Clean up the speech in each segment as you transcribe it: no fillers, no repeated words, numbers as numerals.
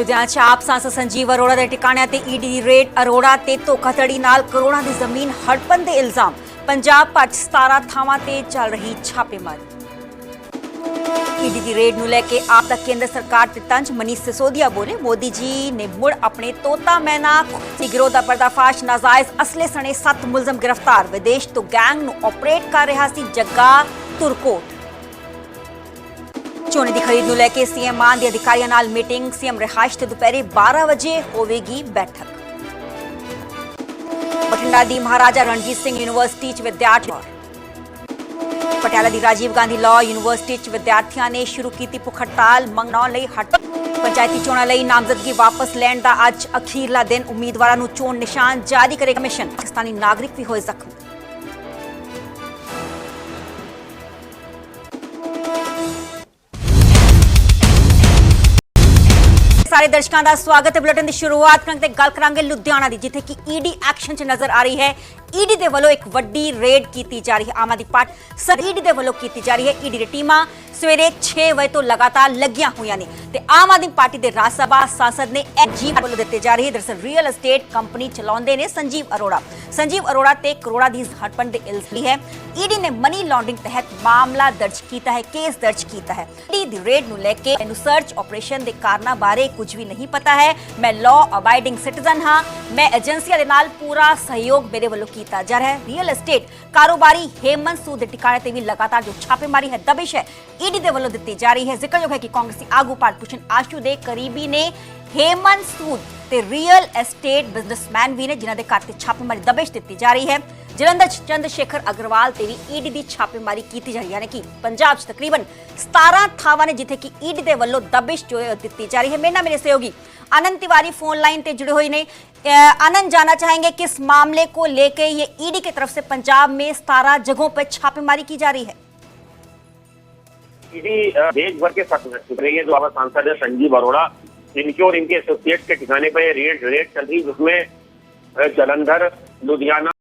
ਲੁਧਿਆਣਾ 'ਚ ਆਪ ਸਾਂਸਦ ਸੰਜੀਵ ਅਰੋੜਾ ਦੇ ਟਿਕਾਣਿਆਂ ਤੇ ਈਡੀ ਦੀ ਰੇਡ। ਅਰੋੜਾ ਤੇ ਧੋਖਾਧੜੀ ਨਾਲ ਕਰੋੜਾਂ ਦੀ ਜ਼ਮੀਨ ਹੜਪਣ ਦੇ ਇਲਜ਼ਾਮ। ਪੰਜਾਬ ਭਰ 'ਚ 17 ਥਾਵਾਂ ਤੇ ਚੱਲ ਰਹੀ ਛਾਪੇਮਾਰੀ। ईडी की रेड ਨੂੰ ਲੈ ਕੇ ਆਪ ਦਾ ਕੇਂਦਰ ਸਰਕਾਰ ਤੇ ਤੰਜ। ਮਨੀਸ਼ ਸਿਸੋਦੀਆ ਬੋਲੇ, ਮੋਦੀ ਜੀ ਨੇ ਮੁੜ ਆਪਣੇ ਤੋਤਾ ਮੈਨਾ ਗਿਰੋਹ ਦਾ ਪਰਦਾਫਾਸ਼। ਨਾਜਾਇਜ਼ ਅਸਲੇ ਸਣੇ 7 ਮੁਲਜ਼ਮ ਗ੍ਰਿਫਤਾਰ। ਵਿਦੇਸ਼ ਤੋਂ ਗੈਂਗ ਨੂੰ ਆਪਰੇਟ ਕਰ ਰਿਹਾ ਸੀ ਜੱਗਾ ਤੁਰਕੋਟ। ਝੋਨੇ ਦੀ ਖਰੀਦ ਨੂੰ ਲੈ ਕੇ ਸੀਐਮ ਮਾਨ ਦੇ ਅਧਿਕਾਰੀਆਂ ਨਾਲ ਮੀਟਿੰਗ। ਸੀਐਮ ਰਿਹਾਇਸ਼ ਤੇ ਦੁਪਹਿਰੇ 12 ਵਜੇ ਹੋਵੇਗੀ ਬੈਠਕ। ਬਠਿੰਡਾ ਦੀ ਮਹਾਰਾਜਾ ਰਣਜੀਤ ਸਿੰਘ ਯੂਨੀਵਰਸਿਟੀ 'ਚ ਵਿਦਿਆਰਥੀ। ਪਟਿਆਲਾ ਦੀ ਰਾਜੀਵ ਗਾਂਧੀ ਲਾਅ ਯੂਨੀਵਰਸਿਟੀ 'ਚ ਵਿਦਿਆਰਥੀਆਂ ਨੇ ਸ਼ੁਰੂ ਕੀਤੀ ਭੁੱਖ ਹੜਤਾਲ। ਮੰਗਾਉਣ ਲਈ ਪੰਚਾਇਤੀ ਚੋਣਾਂ ਲਈ ਨਾਮਜ਼ਦਗੀ ਵਾਪਸ ਲੈਣ ਦਾ ਅੱਜ ਅਖੀਰਲਾ ਦਿਨ। ਉਮੀਦਵਾਰਾਂ ਨੂੰ ਚੋਣ ਨਿਸ਼ਾਨ ਜਾਰੀ ਕਰੇਗਾ ਕਮਿਸ਼ਨ। ਪਾਕਿਸਤਾਨੀ ਨਾਗਰਿਕ ਵੀ ਹੋਏ ਜ਼ਖਮੀ। ਸਾਰੇ ਦਰਸ਼ਕਾਂ ਦਾ ਸਵਾਗਤ ਹੈ। ਬੁਲੇਟਿਨ ਦੀ ਸ਼ੁਰੂਆਤ ਕਰਾਂਗੇ ਤੇ ਗੱਲ ਕਰਾਂਗੇ ਲੁਧਿਆਣਾ ਦੀ, ਜਿੱਥੇ ਕਿ ਈਡੀ ਐਕਸ਼ਨ 'ਚ ਨਜ਼ਰ ਆ ਰਹੀ ਹੈ। ਈਡੀ ਦੇ ਵੱਲੋਂ ਇੱਕ ਵੱਡੀ ਰੇਡ ਕੀਤੀ ਜਾ ਰਹੀ ਹੈ। ਆਮ ਆਦਮੀ ਪਾਰਟੀ ਈਡੀ ਦੇ ਵੱਲੋਂ ਕੀਤੀ ਜਾ ਰਹੀ ਹੈ। ਈਡੀ ਦੀ ਟੀਮਾਂ ਸਵੇਰੇ 6 ਵਜੇ ਤੋਂ ਲਗਾਤਾਰ ਲੱਗੀਆਂ ਹੋਈਆਂ ਨੇ ਤੇ ਆਮ ਆਦਮੀ ਪਾਰਟੀ ਦੇ ਰਾਜ ਸਭਾ ਸਾਂਸਦ ਨੇ ਐਜੀ ਵੱਲੋਂ ਦਿੱਤੇ ਜਾ ਰਹੀ ਹੈ। ਦਰਅਸਲ ਰੀਅਲ ਐਸਟੇਟ ਕੰਪਨੀ ਚਲਾਉਂਦੇ ਨੇ ਸੰਜੀਵ ਅਰੋੜਾ। ਸੰਜੀਵ ਅਰੋੜਾ ਤੇ ਕਰੋੜਾਂ ਦੀ ਹੜਪਣ ਦੇ ਇਲਜ਼ਾਮ ਹੈ। ਈਡੀ ਨੇ ਮਨੀ ਲਾਂਡਰਿੰਗ ਤਹਿਤ ਮਾਮਲਾ ਦਰਜ ਕੀਤਾ ਹੈ, ਕੇਸ ਦਰਜ ਕੀਤਾ ਹੈ। ਈਡੀ ਦੀ ਰੇਡ ਨੂੰ ਲੈ ਕੇ ਮੈਨੂੰ ਸਰਚ ਆਪਰੇਸ਼ਨ ਦੇ ਕਾਰਨਾਂ ਬਾਰੇ ਕੁਝ ਵੀ ਨਹੀਂ ਪਤਾ ਹੈ। ਮੈਂ ਲਾਅ ਅਬਾਈਡਿੰਗ ਸਿਟੀਜ਼ਨ ਹਾਂ। ਮੈਂ ਏਜੰਸੀਆਂ ਦੇ ਨਾਲ ਪੂਰਾ ਸਹਿਯੋਗ ਮੇਰੇ ਵੱਲੋਂ ਕੀਤਾ ਜਾ ਰਿਹਾ ਹੈ। ਰੀਅਲ ਐਸਟੇਟ ਕਾਰੋਬਾਰੀ ਹੇਮੰਤ ਸੂਦ ਦੇ ਟਿਕਾਣੇ ਤੇ ਵੀ ਲਗਾਤਾਰ ਜੋ ਛਾਪੇਮਾਰੀ ਹੈ, ਦਬਿਸ਼ ਹੈ, ਈਡੀ ਦੇ ਵੱਲੋਂ ਦਿੱਤੀ ਜਾ ਰਹੀ ਹੈ। ਜ਼ਿਕਰਯੋਗ ਹੈ ਕਿ ਕਾਂਗਰਸੀ ਆਗੂ ਭਾਰਤ ਭੂਸ਼ਣ ਆਸ਼ੂ ਦੇ ਕਰੀਬੀ ਨੇ ਹੇਮੰਤ ਸੂਦ ਤੇ ਰੀਅਲ ਐਸਟੇਟ ਬਿਜ਼ਨਸਮੈਨ ਵੀ ਨੇ, ਜਿਨ੍ਹਾਂ ਦੇ ਘਰ ਤੇ ਛਾਪੇਮਾਰੀ ਦਬਿਸ਼ ਦਿੱਤੀ ਜਾ ਰਹੀ ਹੈ। ਜਲੰਧਰ ਚ ਚੰਦਰਸ਼ੇਖਰ ਅਗਰਵਾਲ ਤੇ ਵੀ ਈਡੀ ਦੀ ਛਾਪੇਮਾਰੀ ਕੀਤੀ ਜਾ ਰਹੀ ਹੈ। ਯਾਨੀ ਕਿ ਪੰਜਾਬ 'ਚ ਤਕਰੀਬਨ 17 ਥਾਵਾਂ ਨੇ ਜਿੱਥੇ ਕਿ ਈਡੀ ਦੇ ਵੱਲੋਂ ਦਬਿਸ਼ ਜੋ ਦਿੱਤੀ ਜਾ ਰਹੀ है। मेरे मेरे सहयोगी आनंद तिवारी फोन लाइन पे जुड़े हुए ने। आनंद, जानना चाहेंगे किस मामले को लेके ये ईडी की तरफ से पंजाब में 17 जगहों पर छापेमारी की जा रही है? ईडी देश भर के रही है। जो आवाज सांसद है संजीव अरोड़ा, इनके और इनके एसोसिएट के ठिकाने पर रेड चल रही, जिसमें जलंधर, लुधियाना,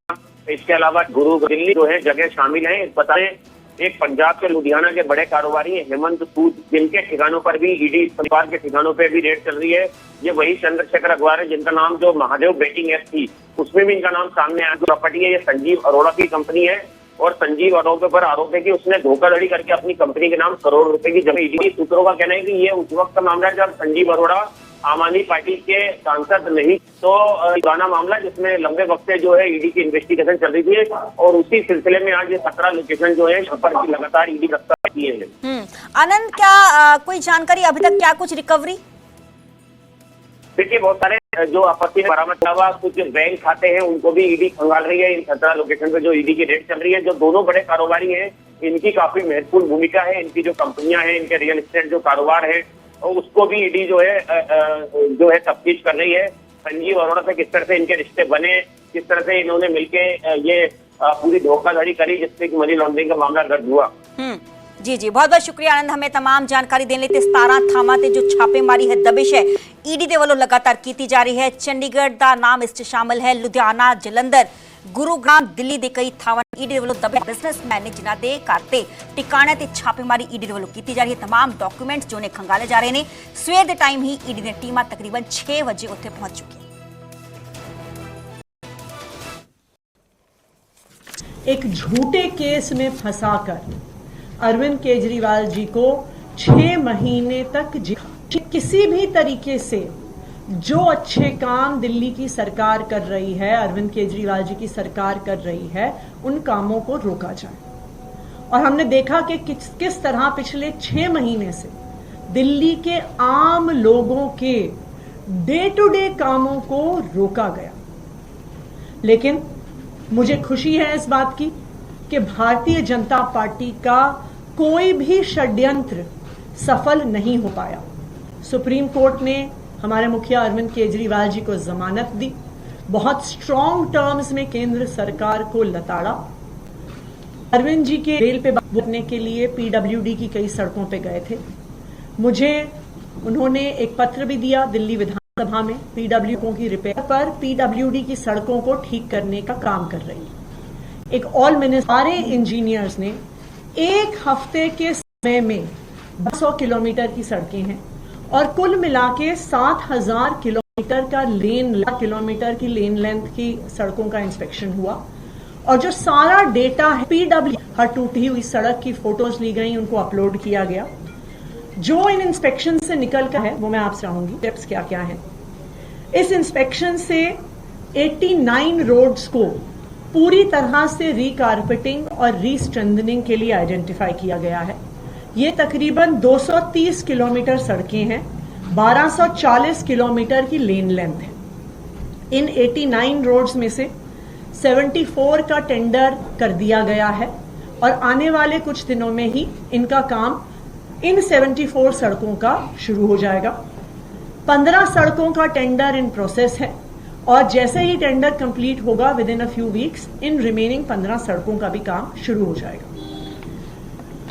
इसके अलावा गुरु दिल्ली जो है जगह शामिल है। बताएं, एक पंजाब के लुधियाना के बड़े कारोबारी हेमंत सूद, जिनके ठिकानों पर भी ईडी परिवार के ठिकानों पर भी रेड चल रही है। ये वही चंद्रशेखर अग्रवाल है जिनका नाम जो महादेव बेटिंग ऐप थी उसमें भी इनका नाम सामने आया। जो प्रॉपर्टी है ये संजीव अरोड़ा की कंपनी है और संजीव अरोड़ा पर आरोप है कि उसने धोखाधड़ी करके अपनी कंपनी के नाम करोड़ रुपए की जमीन। ईडी सूत्रों का कहना है कि ये उस वक्त का मामला है जब संजीव अरोड़ा आम आदमी पार्टी के सांसद नहीं, तो पुराना मामला जिसमें लंबे वक्त से जो है ईडी की इन्वेस्टिगेशन चल रही थी और उसी सिलसिले में आज ये 17 लोकेशन जो है यहाँ पर लगातार ईडी गिरफ्तार किए हैं। आनंद, क्या कोई जानकारी अभी तक, क्या कुछ रिकवरी? देखिए, बहुत सारे जो आपत्ति बरामद हुआ, कुछ बैंक खाते हैं उनको भी ईडी खंगाल रही है। इन 17 लोकेशन पे जो ईडी की रेड चल रही है, जो दोनों बड़े कारोबारी हैं इनकी काफी महत्वपूर्ण भूमिका है। इनकी जो कंपनियां हैं, इनके रियल एस्टेट जो कारोबार है, और उसको भी ईडी जो है तफ्तीश कर रही है। संजीव अरोड़ा से किस तरह से इनके रिश्ते बने, किस तरह से इन्होंने मिलके ये पूरी धोखाधड़ी करी जिससे कि मनी लॉन्ड्रिंग का मामला दर्ज हुआ। जी जी, बहुत बहुत शुक्रिया आनंद, हमें तमाम जानकारी देने लिए। 17 ਥਾਵਾਂ ਤੇ ਜੋ ਛਾਪੇਮਾਰੀ ਹੈ, ਦਬਿਸ਼ ਹੈ, ਈਡੀ ਦੇ ਵੱਲੋਂ ਲਗਾਤਾਰ ਕੀਤੀ ਜਾ ਰਹੀ ਹੈ। ਚੰਡੀਗੜ੍ਹ ਦਾ ਨਾਮ ਇਸ 'ਚ ਸ਼ਾਮਲ ਹੈ। ਲੁਧਿਆਣਾ, ਜਲੰਧਰ, ਗੁਰੂਗ੍ਰਾਮ, ਦਿੱਲੀ ਦੇ ਕਈ ਥਾਵਾਂ ਈਡੀ ਦੇ ਵੱਲੋਂ ਦਬਿਸ਼। ਬਿਜ਼ਨਸਮੈਨ ਨੇ ਜਿਨ੍ਹਾਂ ਦੇ ਘਰ ਤੇ ਟਿਕਾਣੇ ਤੇ ਛਾਪੇਮਾਰੀ ਈਡੀ ਦੇ ਵੱਲੋਂ ਕੀਤੀ ਜਾ ਰਹੀ ਹੈ। तमाम ਡਾਕੂਮੈਂਟਸ ਜੋ ਨੇ ਖੰਗਾਲੇ ਜਾ ਰਹੇ ਨੇ। ਸਵੇਰ ਦੇ ਟਾਈਮ ਹੀ ਈਡੀ ਦੀਆਂ ਟੀਮਾਂ ਤਕਰੀਬਨ 6 ਵਜੇ ਉੱਥੇ ਪਹੁੰਚ ਚੁੱਕੀਆਂ। एक झूठे केस में फंसाकर अरविंद केजरीवाल जी को 6 महीने तक किसी भी तरीके से जो अच्छे काम दिल्ली की सरकार कर रही है, अरविंद केजरीवाल जी की सरकार कर रही है, उन कामों को रोका जाए। और हमने देखा कि किस तरह पिछले 6 महीने से दिल्ली के आम लोगों के डे टू डे कामों को रोका गया। लेकिन मुझे खुशी है इस बात की कि भारतीय जनता पार्टी का कोई भी षड्यंत्र सफल नहीं हो पाया। सुप्रीम कोर्ट ने हमारे मुखिया अरविंद केजरीवाल जी को जमानत दी, बहुत स्ट्रॉन्ग टर्म्स में केंद्र सरकार को लताड़ा। अरविंद जी के बेल पे बोलने के लिए पीडब्ल्यूडी की कई सड़कों पे गए थे। मुझे उन्होंने एक पत्र भी दिया दिल्ली विधानसभा में। पीडब्ल्यू की रिपेयर पर पीडब्ल्यूडी की सड़कों को ठीक करने का काम कर रही है। एक ऑल मिनिस्टर, सारे इंजीनियर्स ने 1 हफ्ते के समय में 200 किलोमीटर की सड़कें हैं और कुल मिला के 7,000 किलोमीटर की लेन लेंथ की सड़कों का इंस्पेक्शन हुआ। और जो सारा डेटा है पीडब्ल्यू हर टूटी हुई सड़क की फोटोज ली गई, उनको अपलोड किया गया। जो इन इंस्पेक्शन से निकल कर है वो मैं आपसे चाहूंगी स्टेप्स क्या क्या है। इस इंस्पेक्शन से 89 रोड्स को पूरी तरह से रीकारपेटिंग और रीस्ट्रेंथनिंग के लिए आइडेंटिफाई किया गया है। ये तकरीबन 230 किलोमीटर सड़कें हैं, 1240 किलोमीटर की लेन लेंथ है। इन 89 रोड्स में से 74 का टेंडर कर दिया गया है और आने वाले कुछ दिनों में ही इनका काम इन 74 सड़कों का शुरू हो जाएगा। 15 सड़कों का टेंडर इन प्रोसेस है और जैसे ही टेंडर कंप्लीट होगा with in a few weeks in remaining 15 सड़कों का भी काम शुरू हो जाएगा।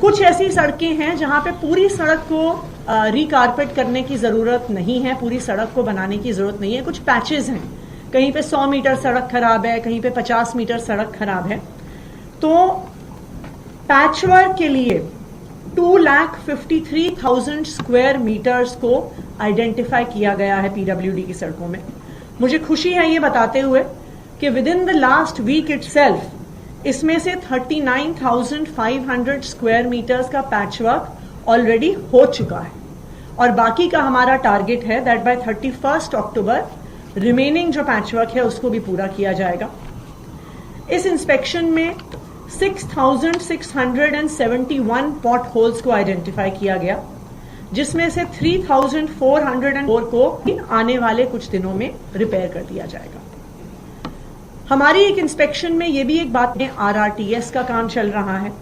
कुछ ऐसी सड़कें हैं जहां पे पूरी सड़क को रिकारपेट करने की जरूरत नहीं है, पूरी सड़क को बनाने की जरूरत नहीं है। कुछ पैचेस हैं, कहीं पे 100 मीटर सड़क खराब है, कहीं पे 50 मीटर सड़क खराब है। तो पैचवर्क के लिए 2,53,000 स्क्वायर मीटर्स को आइडेंटिफाई किया गया है पीडब्ल्यूडी की सड़कों में। मुझे खुशी है ये बताते हुए कि within the last week itself इसमें से 39,500 स्क्वायर मीटर्स का पैचवर्क ऑलरेडी हो चुका है और बाकी का हमारा टारगेट है दैट बाय 31 अक्टूबर रिमेनिंग जो पैचवर्क है उसको भी पूरा किया जाएगा। इस इंस्पेक्शन में 6,671 पॉट होल्स को आइडेंटिफाई किया गया, जिसमें से 3,404 को आने वाले कुछ दिनों में रिपेयर कर दिया जाएगा। हमारी एक इंस्पेक्शन में ये भी एक बात है, आरआरटीएस का काम चल रहा है।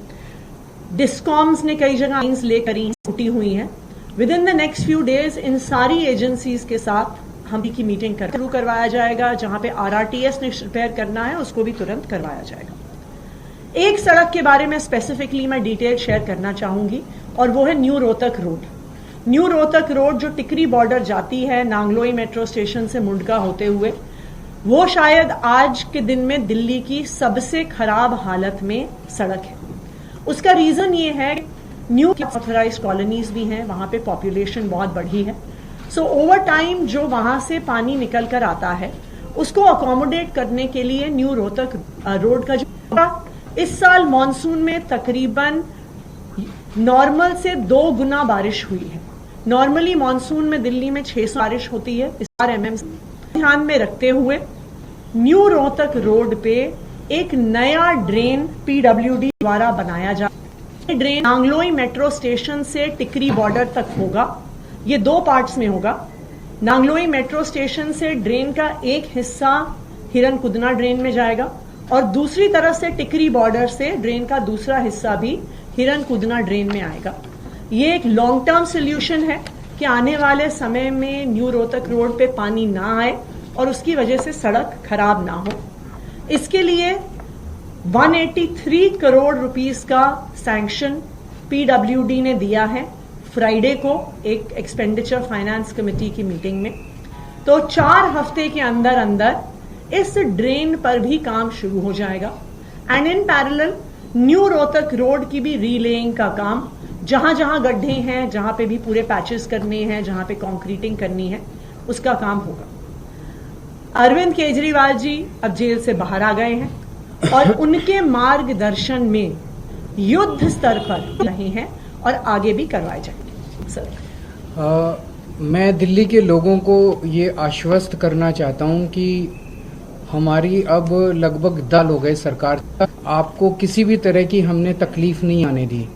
डिस्कॉम्स ने कई जगह लाइन्स लेकर टूटी हुई हैं। With in the next few days in सारी एजेंसीज के साथ हम की मीटिंग शुरू करवाया जाएगा। जहां पे आरआरटीएस ने रिपेयर करना है उसको भी तुरंत करवाया जाएगा। एक सड़क के बारे में स्पेसिफिकली मैं डिटेल शेयर करना चाहूंगी और वो है new Rohtak road. New Rohtak road जो टिकरी बॉर्डर जाती है नांगलोई मेट्रो स्टेशन से मुंडका होते हुए, वो शायद आज के दिन में दिल्ली की सबसे खराब हालत में सड़क है। उसका रीजन ये है न्यू ऑथराइज्ड कॉलोनीज भी हैं, वहां पे पॉपुलेशन बहुत बढ़ी है। सो ओवर टाइम जो वहां से पानी निकल कर आता है उसको अकोमोडेट करने के लिए न्यू रोहतक रोड का जो इस साल मॉनसून में तकरीबन नॉर्मल से 2 गुना बारिश हुई है। नॉर्मली मॉनसून में दिल्ली में 600 बारिश होती है। इस बार ध्यान में रखते हुए न्यू रोहतक रोड पे एक नया ड्रेन पीडब्ल्यूडी द्वारा बनाया जा रहा है। ड्रेन नांगलोई मेट्रो स्टेशन से टिकरी बॉर्डर तक होगा। ये 2 पार्ट्स में होगा। नांगलोई मेट्रो स्टेशन से ड्रेन का एक हिस्सा हिरनकुदना ड्रेन में जाएगा और दूसरी तरफ से टिकरी बॉर्डर से ड्रेन का दूसरा हिस्सा भी हिरनकुदना ड्रेन में आएगा। ये एक लॉन्ग टर्म सोल्यूशन है कि आने वाले समय में न्यू रोहतक रोड पे पानी ना आए और उसकी वजह से सड़क खराब ना हो। इसके लिए 183 करोड़ रुपीस का सैंक्शन पीडब्ल्यूडी ने दिया है फ्राइडे को एक एक्सपेंडिचर फाइनेंस कमेटी की मीटिंग में। तो 4 हफ्ते के अंदर अंदर इस ड्रेन पर भी काम शुरू हो जाएगा and in parallel new Rohtak road की भी रीलेइंग का काम, जहां जहां गड्ढे हैं, जहां पे भी पूरे पैचेस करने हैं, जहां पे कंक्रीटिंग करनी है, उसका काम होगा। अरविंद केजरीवाल जी अब जेल से बाहर आ गए हैं और उनके मार्गदर्शन में युद्ध स्तर पर रहे हैं और आगे भी करवाए जाएंगे। सर मैं दिल्ली के लोगों को ये आश्वस्त करना चाहता हूं कि हमारी अब लगभग 10 साल हो गए सरकार, आपको किसी भी तरह की हमने तकलीफ नहीं आने दी,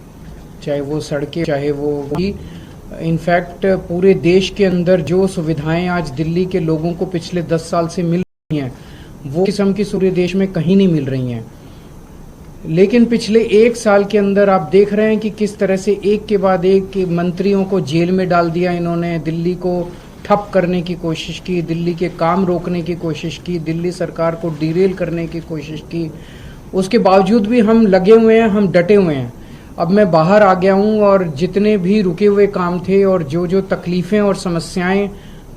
चाहे वो सड़कें, चाहे वो इनफैक्ट पूरे देश के अंदर जो सुविधाएं आज दिल्ली के लोगों को पिछले 10 साल से मिल रही हैं वो किस्म की पूरे देश में कहीं नहीं मिल रही हैं। लेकिन पिछले 1 साल के अंदर आप देख रहे हैं कि किस तरह से एक के बाद एक मंत्रियों को जेल में डाल दिया इन्होंने, दिल्ली को ठप करने की कोशिश की, दिल्ली के काम रोकने की कोशिश की, दिल्ली सरकार को डिरेल करने की कोशिश की। उसके बावजूद भी हम लगे हुए हैं, हम डटे हुए हैं। अब मैं बाहर आ गया हूं और जितने भी रुके हुए काम थे और जो जो तकलीफें और समस्याएं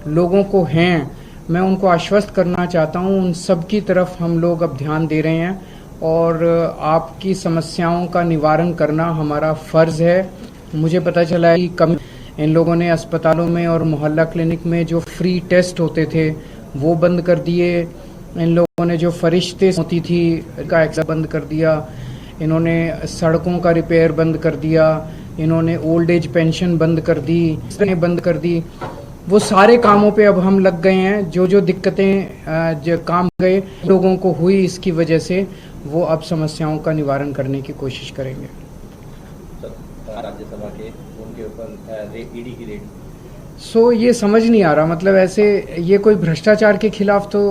लोगों को हैं, मैं उनको आश्वस्त करना चाहता हूं, उन सब की तरफ हम लोग अब ध्यान दे रहे हैं और आपकी समस्याओं का निवारण करना हमारा फर्ज है। मुझे पता चला है कि इन लोगों ने अस्पतालों में और मोहल्ला क्लिनिक में जो फ्री टेस्ट होते थे वो बंद कर दिए। इन लोगों ने जो फरिश्ते होती थी का एक्सेस बंद कर दिया। इन्होंने सड़कों का रिपेयर बंद कर दिया। इन्होंने ओल्ड एज पेंशन बंद कर दी। वो सारे कामों पे अब हम लग गए हैं। जो जो दिक्कतें जो काम गए लोगों को हुई इसकी वजह से वो अब समस्याओं का निवारण करने की कोशिश करेंगे। राज्यसभा के उनके ऊपर ईडी की रेड ये समझ नहीं आ रहा, मतलब ऐसे ये कोई भ्रष्टाचार के खिलाफ तो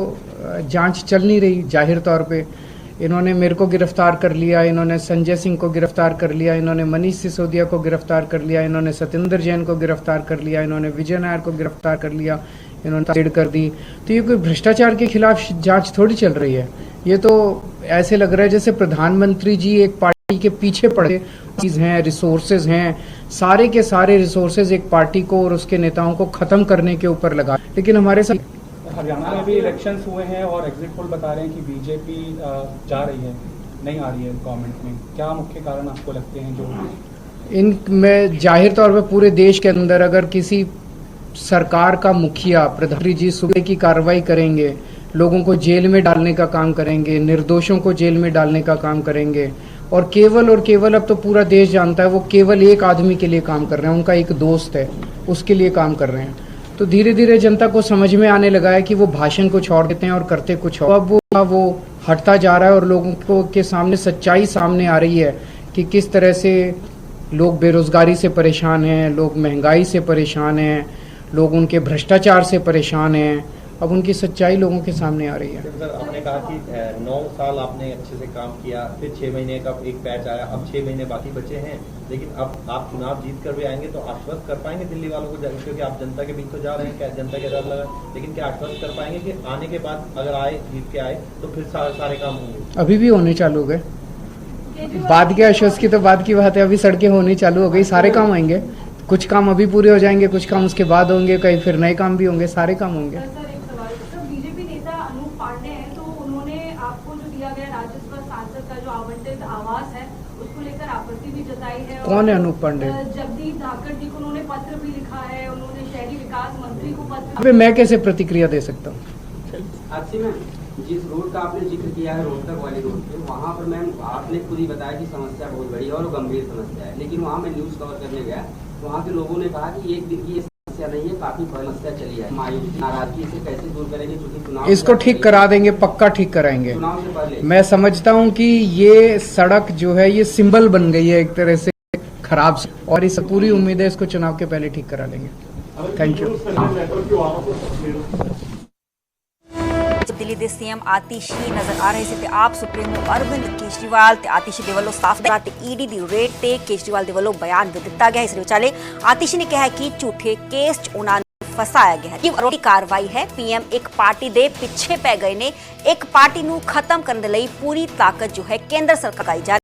जांच चल नहीं रही। जाहिर तौर पे इन्होंने मेरे को गिरफ्तार कर लिया, इन्होंने संजय सिंह को गिरफ्तार कर लिया, इन्होंने मनीष सिसोदिया को गिरफ्तार कर लिया, इन्होंने सत्येंद्र जैन को गिरफ्तार कर लिया, इन्होंने विजय नायर को गिरफ्तार कर लिया, इन्होंने रेड कर दी। तो ये कोई भ्रष्टाचार के खिलाफ जांच थोड़ी चल रही है। ये तो ऐसे लग रहा है जैसे प्रधानमंत्री जी एक पार्टी के पीछे पड़े चीज हैं, रिसोर्सेज हैं, सारे के सारे रिसोर्सेज एक पार्टी को और उसके नेताओं को खत्म करने के ऊपर लगा। लेकिन हमारे साथ हरियाणा में भी इलेक्शंस हुए हैं और एग्जिट पोल बता रहे हैं कि बीजेपी जा रही है, नहीं आ रही है गवर्नमेंट में। क्या मुख्य कारण आपको लगते हैं जो इनमें जाहिर तौर पर पूरे देश के अंदर अगर किसी सरकार का मुखिया प्रधानमंत्री जी सुबह की कार्रवाई करेंगे, लोगों को जेल में डालने का काम करेंगे, निर्दोषों को जेल में डालने का काम करेंगे और केवल अब तो पूरा देश जानता है वो केवल एक आदमी के लिए काम कर रहे हैं, उनका एक दोस्त है उसके लिए काम कर रहे हैं। तो धीरे धीरे जनता को समझ में आने लगा है कि वो भाषण कुछ और देते हैं और करते कुछ और। अब वो हटता जा रहा है और लोगों को के सामने सच्चाई सामने आ रही है कि किस तरह से लोग बेरोजगारी से परेशान हैं, लोग महंगाई से परेशान हैं, लोग उनके भ्रष्टाचार से परेशान हैं। अब उनकी सच्चाई लोगों के सामने आ रही है। सर, आपने कहा कि 9 साल आपने अच्छे से काम किया, फिर 6 महीने का एक पैच आया, अब 6 महीने बाकी बचे हैं, लेकिन अब आप चुनाव जीत कर भी आएंगे तो आश्वस्त कर पाएंगे दिल्ली वालों को, क्योंकि आप जनता के बीच तो जा रहे हैं, क्या जनता के डर लगा, लेकिन क्या आश्वस्त कर पाएंगे कि आने के बाद अगर आए, जीत के आए तो फिर सारे काम होंगे? अभी भी होने चालू हो गए। बाद के आश्वस्त की तो बाद की बात है, अभी सड़कें होनी चालू हो गई, सारे काम आएंगे। कुछ काम अभी पूरे हो जाएंगे, कुछ काम उसके बाद होंगे, कहीं फिर नए काम भी होंगे, सारे काम होंगे। आवास है उसको लेकर आपत्ति भी जताई है। कौन है अनूप पांडे? जगदीप धाकड़ जी को उन्होंने पत्र भी लिखा है, उन्होंने शहरी विकास मंत्री को पत्र। मैं कैसे प्रतिक्रिया दे सकता हूँ? अच्छी मैम, जिस रोड का आपने जिक्र किया है रोहतक वाली रोड पे, वहाँ पर मैम आपने खुद ही बताया कि समस्या बहुत बड़ी है और गंभीर समस्या है, लेकिन वहाँ मैं न्यूज कवर करने गया, वहाँ के लोगों ने कहा कि एक दिन की समस्या नहीं है, काफी समस्या चली है। मायूसी नाराजगी से कैसे दूर करेंगे, क्योंकि चुनाव इसको ठीक करा देंगे, पक्का ठीक कराएंगे। चुनाव से पहले मैं समझता हूँ कि ये सड़क जो है ये सिंबल बन गई है एक तरह से खराब, और इस पूरी उम्मीद है इसको चुनाव के पहले ठीक करा लेंगे। Thank you. ਦਿੱਲੀ ਦੇ ਸੀਐਮ ਆਤਿਸ਼ੀ ਨਜ਼ਰ ਆ ਰਹੇ ਸੀ ਤੇ ਆਪ ਸੁਪਰੀਮੋ ਅਰਵਿੰਦ ਕੇਜਰੀਵਾਲ ਤੇ ਆਤਿਸ਼ੀ ਦੇ ਵੱਲੋਂ ਸਾਫ਼ ਤੌਰ ਤੇ ਈਡੀ ਦੀ ਰੇਡ ਤੇ ਕੇਜਰੀਵਾਲ ਦੇ ਵੱਲੋਂ ਬਿਆਨ ਵੀ ਦਿੱਤਾ ਗਿਆ। ਇਸ ਵਿਚਾਲੇ ਆਤਿਸ਼ੀ ਨੇ ਕਿਹਾ ਕਿ ਝੂਠੇ ਕੇਸ 'ਚ ਉਹਨਾਂ ਨੂੰ ਫਸਾਇਆ ਗਿਆ ਹੈ। ਇਹ ਵਿਰੋਧੀ ਕਾਰਵਾਈ ਹੈ। ਪੀਐਮ ਇੱਕ ਪਾਰਟੀ ਦੇ ਪਿੱਛੇ ਪੈ ਗਏ ਨੇ। ਇੱਕ ਪਾਰਟੀ ਨੂੰ ਖਤਮ ਕਰਨ ਦੇ ਲਈ ਪੂਰੀ ਤਾਕਤ ਜੋ ਹੈ ਕੇਂਦਰ ਸਰਕਾਰ ਦੀ ਜਾ